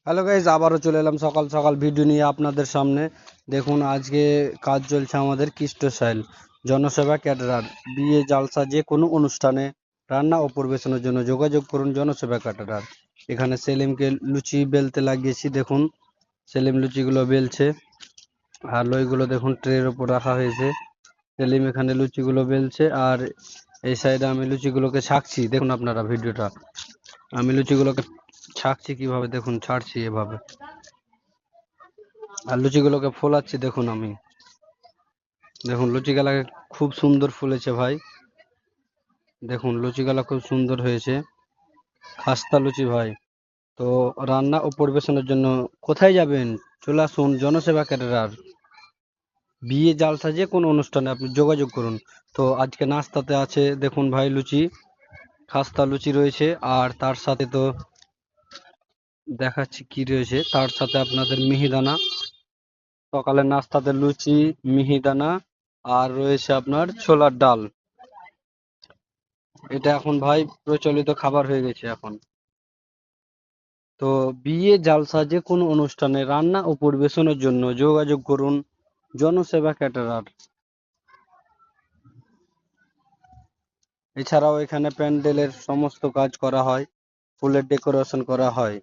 Hello guys, আবারও চলে এলাম সকাল সকাল ভিডিও নিয়ে আপনাদের সামনে। দেখুন, আজকে কাজ চলছে আমাদের কৃষ্টশাইল জনসেবা ক্যাটারার। বিয়ে, জালসা, যে কোনো অনুষ্ঠানে রান্না ও পরিবেশনের জন্য যোগাযোগ করুন জনসেবা ক্যাটারার। এখানে সেলিমকে লুচি বেলতে লাগিয়েছি। দেখুন, সেলিম লুচিগুলো বেলছে, আর লইগুলো দেখুন ট্রের ওপর রাখা হয়েছে। সেলিম এখানে লুচিগুলো বেলছে, আর এই সাইডে আমি লুচিগুলোকে ছাঁকছি। দেখুন আপনারা ভিডিওটা, আমি লুচিগুলোকে ছাঁকছি কিভাবে, দেখুন ছাড়ছি এভাবে, আর লুচিগুলোকে ফোলাচ্ছি। দেখুন আমি, দেখুন লুচিগুলাকে খুব সুন্দর ফুলেছে ভাই। দেখুন লুচিগুলা খুব সুন্দর হয়েছে, খাস্তা লুচি ভাই। তো রান্না ও পরিবেশনের জন্য কোথায় যাবেন? চলে আসুন জনসেবা ক্যাটারার। বিয়ে, জালসা, যে কোনো অনুষ্ঠানে আপনি যোগাযোগ করুন। তো আজকে নাস্তাতে আছে দেখুন ভাই লুচি, খাস্তা লুচি রয়েছে, আর তার সাথে তো দেখাচ্ছি কি রয়েছে, তার সাথে আপনাদের মিহিদানা। সকালের নাস্তাতে লুচি, মিহিদানা, আর রয়েছে আপনার ছোলার ডাল। এটা এখন ভাই প্রচলিত খাবার হয়ে গেছে এখন। তো বিয়ে, জালসা, যে কোনো অনুষ্ঠানে রান্না ও পরিবেশনের জন্য যোগাযোগ করুন জনসেবা ক্যাটারার। এছাড়াও এখানে প্যান্ডেলের সমস্ত কাজ করা হয়, ফুলের ডেকোরেশন করা হয়।